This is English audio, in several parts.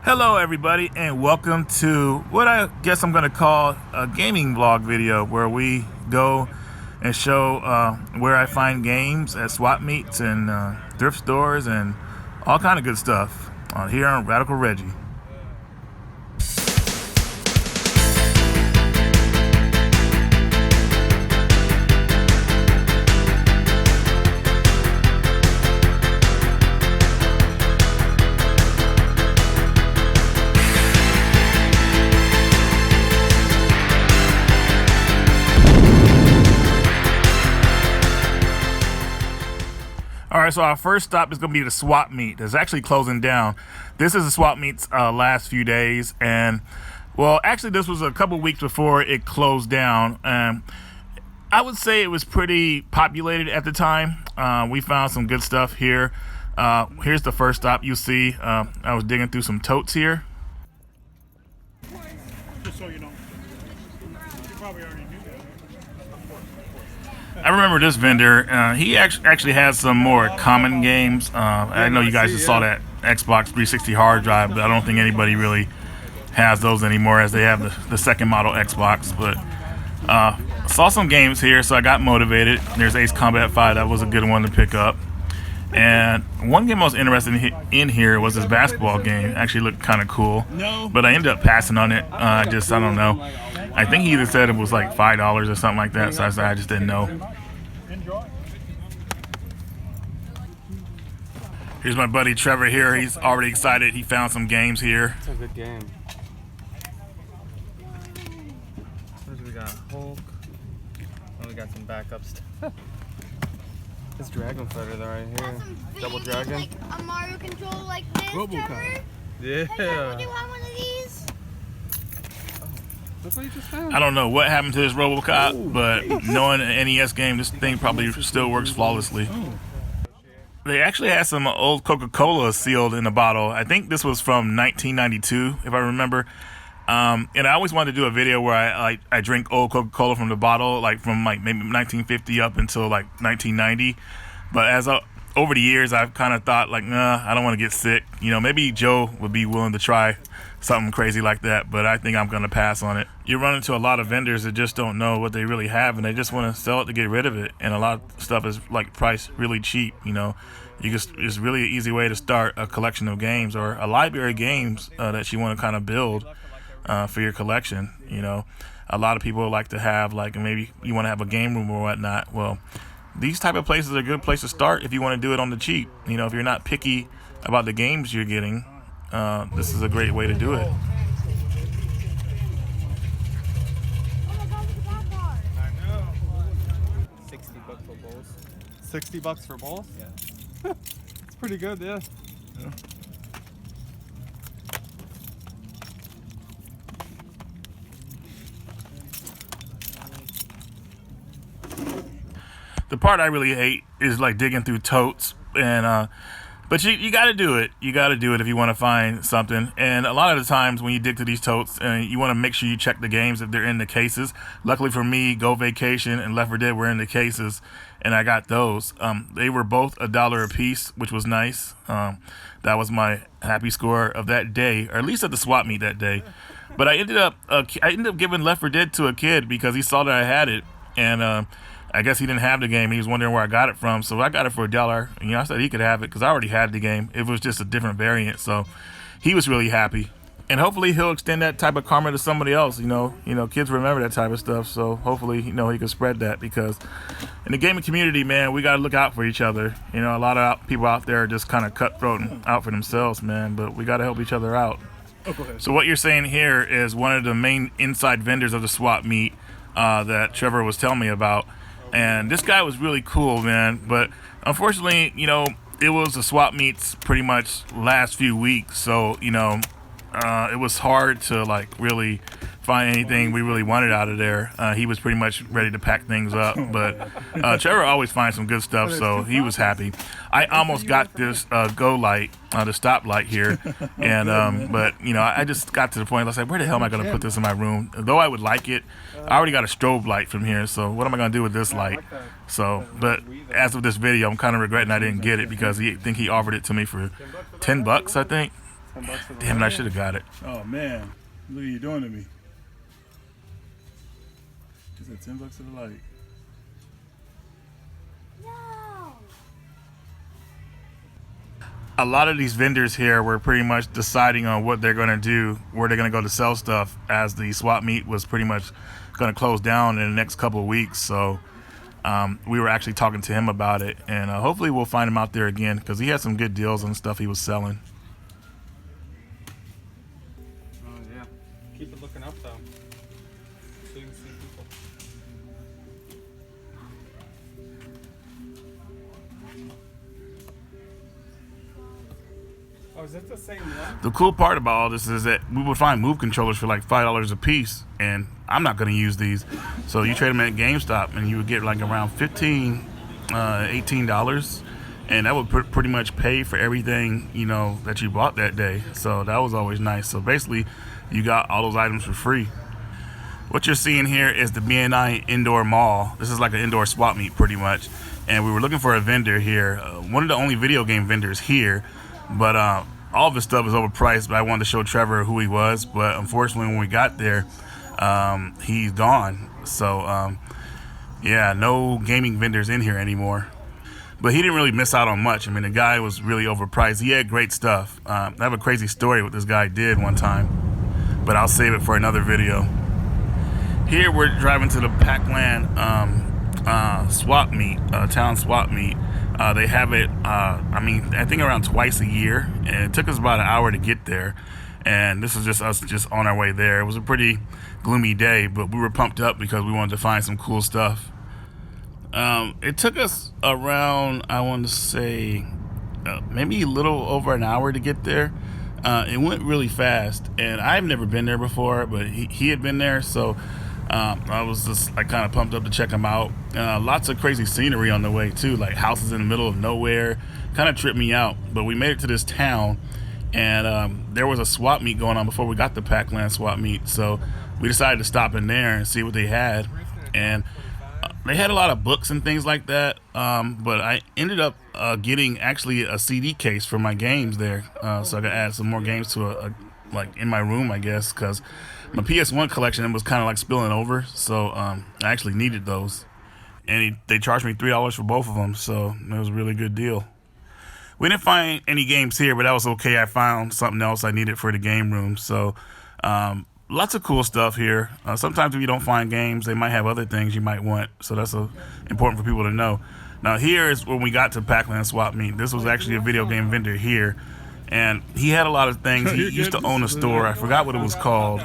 Hello everybody, and welcome to what I guess I'm going to call a gaming vlog video where we go and show where I find games at swap meets and thrift stores and all kind of good stuff here on Radical Reggie. Alright, so our first stop is going to be the swap meet. It's actually closing down. This is the swap meet's last few days, and well, actually this was a couple weeks before it closed down. I would say it was pretty populated at the time. We found some good stuff here. Here's the first stop. You see, I was digging through some totes here. Just so you know, you probably already knew that. I remember this vendor. He actually has some more common games. I know you guys just saw that Xbox 360 hard drive, but I don't think anybody really has those anymore, as they have the second model Xbox. But saw some games here, so I got motivated. There's Ace Combat 5. That was a good one to pick up. And one game I was interested in here was this basketball game. Actually looked kind of cool, but I ended up passing on it. I don't know. I think he either said it was like $5 or something like that, so I just didn't know. Here's my buddy Trevor here. He's already excited. He found some games here. It's a good game. We got Hulk. And we got some backups. This Dragon Fighter though right here. Double Dragon. Like a Mario controller like this, Trevor? Yeah. Do you want one of these? That's what you just found. I don't know what happened to this RoboCop, but knowing an NES game, this thing probably still works flawlessly. They actually had some old Coca-Cola sealed in a bottle. I think this was from 1992, if I remember. And I always wanted to do a video where I drink old Coca-Cola from the bottle, like from like maybe 1950 up until like 1990. But over the years, I've kind of thought like, nah, I don't want to get sick. You know, maybe Joe would be willing to try something crazy like that, but I think I'm going to pass on it. You run into a lot of vendors that just don't know what they really have, and they just want to sell it to get rid of it. And a lot of stuff is like priced really cheap. You know, it's really an easy way to start a collection of games or a library of games that you want to kind of build for your collection. You know, a lot of people like to have, like, maybe you want to have a game room or whatnot. Well, these type of places are a good place to start if you want to do it on the cheap. You know, if you're not picky about the games you're getting, this is a great way to do it. I know. $60 for bowls. $60 for bowls? Yeah. It's pretty good, yeah. The part I really hate is like digging through totes, and but you got to do it. You got to do it if you want to find something. And a lot of the times when you dig through these totes, you want to make sure you check the games if they're in the cases. Luckily for me, Go Vacation and Left 4 Dead were in the cases, and I got those. They were both $1 a piece, which was nice. That was my happy score of that day, or at least at the swap meet that day. But I ended up giving Left 4 Dead to a kid because he saw that I had it, and I guess he didn't have the game. He was wondering where I got it from, so I got it for $1. You know, I said he could have it because I already had the game. It was just a different variant, so he was really happy. And hopefully he'll extend that type of karma to somebody else. You know, kids remember that type of stuff, so hopefully, he can spread that, because in the gaming community, man, we got to look out for each other. You know, a lot of people out there are just kind of cutthroat and out for themselves, man, but we got to help each other out. So what you're saying here is one of the main inside vendors of the swap meet that Trevor was telling me about. And this guy was really cool, man. But unfortunately, it was the swap meets pretty much last few weeks. So, it was hard to like really find anything we really wanted out of there. He was pretty much ready to pack things up. But Trevor always finds some good stuff, so he was happy. I almost got this go light, the stop light here. And but, I just got to the point, I said, where the hell am I going to put this in my room? Though I would like it, I already got a strobe light from here, so what am I going to do with this light? So, but as of this video, I'm kind of regretting I didn't get it, because I think he offered it to me for $10, I think. $10 for the Damn it, I light. should have got it. Oh man, look what you doing to me. Is that $10 for the light? No. A lot of these vendors here were pretty much deciding on what they're going to do, where they're going to go to sell stuff, as the swap meet was pretty much going to close down in the next couple of weeks. So we were actually talking to him about it, and hopefully we'll find him out there again, because he had some good deals on stuff he was selling. Oh yeah. Keep it looking up though, so you can see people. Oh, is that the same one? The cool part about all this is that we would find move controllers for like $5 a piece, and I'm not going to use these. So you trade them at GameStop, and you would get like around $15, $18, and that would pretty much pay for everything, you know, that you bought that day. So that was always nice. So basically, you got all those items for free. What you're seeing here is the BNI Indoor Mall. This is like an indoor swap meet pretty much, and we were looking for a vendor here. One of the only video game vendors here, but all of his stuff is overpriced. But I wanted to show Trevor who he was, but unfortunately when we got there, he's gone. So yeah, no gaming vendors in here anymore. But he didn't really miss out on much. I mean, the guy was really overpriced. He had great stuff. I have a crazy story what this guy did one time, but I'll save it for another video. Here we're driving to the Packland swap meet, town swap meet. They have it, I think around twice a year, and it took us about an hour to get there. And this is just us just on our way there. It was a pretty gloomy day, but we were pumped up because we wanted to find some cool stuff. It took us around, I want to say, maybe a little over an hour to get there. It went really fast, and I've never been there before, but he had been there, so I was just like kind of pumped up to check him out. Lots of crazy scenery on the way too, like houses in the middle of nowhere. Kind of tripped me out, but we made it to this town, and there was a swap meet going on before we got the Packland swap meet, so we decided to stop in there and see what they had. And they had a lot of books and things like that, but I ended up getting actually a CD case for my games there, so I could add some more games to like in my room, I guess, because my PS1 collection was kind of like spilling over, so I actually needed those. And they charged me $3 for both of them, so it was a really good deal. We didn't find any games here, but that was okay. I found something else I needed for the game room, so lots of cool stuff here. Sometimes if you don't find games, they might have other things you might want, so that's important for people to know. Now here is when we got to Packland Swap Meet. This was actually a video game vendor here, and he had a lot of things. He used to own a store. I forgot what it was called,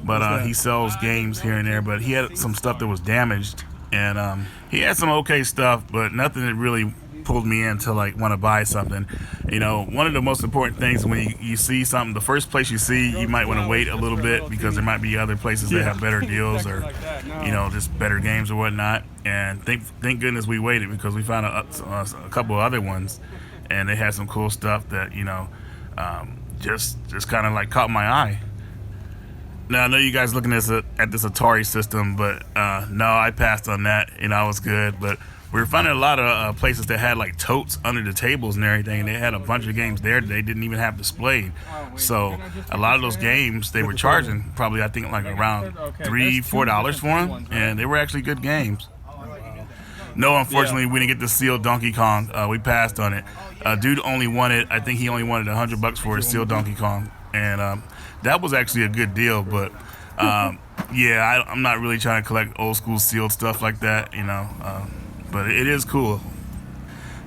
but he sells games here and there, but he had some stuff that was damaged, and he had some okay stuff, but nothing that really pulled me in to like want to buy something. You know, one of the most important things when you see something, the first place you see, you might want to wait a little bit because there might be other places that have better deals or, you know, just better games or whatnot. And thank goodness we waited, because we found a couple of other ones, and they had some cool stuff that, you know, just kind of like caught my eye. Now I know you guys looking at this Atari system, but no, I passed on that. You know, I was good, but we were finding a lot of places that had like totes under the tables and everything, and they had a bunch of games there that they didn't even have displayed. So a lot of those games they were charging probably, I think, like around $3-4 for them, and they were actually good games. No, unfortunately, we didn't get the sealed Donkey Kong. We passed on it. Dude only wanted, I think he only wanted $100 for his sealed Donkey Kong, and that was actually a good deal. But yeah, I'm not really trying to collect old school sealed stuff like that, you know. But it is cool.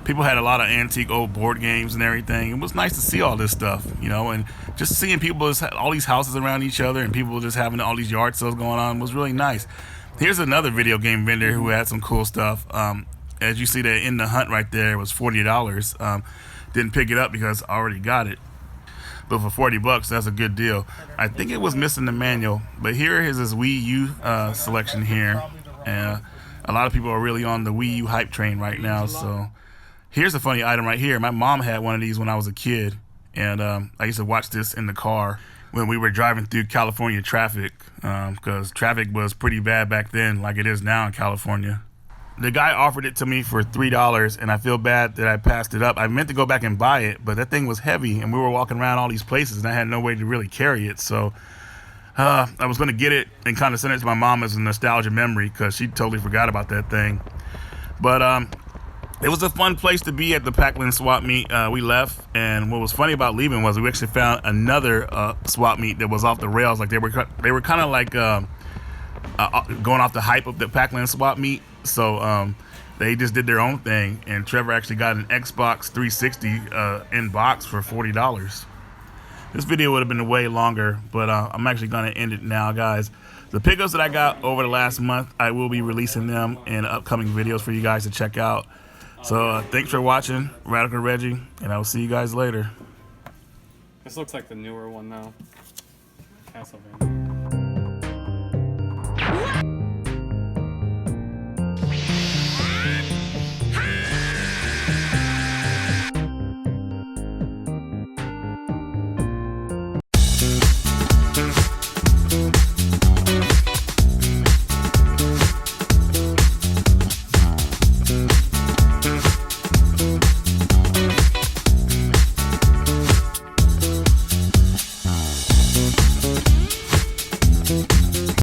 People had a lot of antique old board games and everything. It was nice to see all this stuff, you know, and just seeing people, all these houses around each other, and people just having all these yard sales going on was really nice. Here's another video game vendor who had some cool stuff. As you see that In the Hunt right there was $40. Didn't pick it up because I already got it. But for $40, that's a good deal. I think it was missing the manual, but here is his Wii U selection here. And a lot of people are really on the Wii U hype train right now. So here's a funny item right here. My mom had one of these when I was a kid, and I used to watch this in the car when we were driving through California traffic, because traffic was pretty bad back then, like it is now in California. the guy offered it to me for $3, and I feel bad that I passed it up. I meant to go back and buy it, but that thing was heavy, and we were walking around all these places, and I had no way to really carry it. So I was going to get it and kind of send it to my mom as a nostalgia memory because she totally forgot about that thing. But it was a fun place to be at the Packwood swap meet. We left, and what was funny about leaving was we actually found another swap meet that was off the rails. Like they were kind of like going off the hype of the Packwood swap meet. So they just did their own thing, and Trevor actually got an Xbox 360 in box for $40. This video would have been way longer, but I'm actually going to end it now, guys. The pickups that I got over the last month, I will be releasing them in upcoming videos for you guys to check out. So thanks for watching, Radical Reggie, and I will see you guys later. This looks like the newer one, though. Castlevania.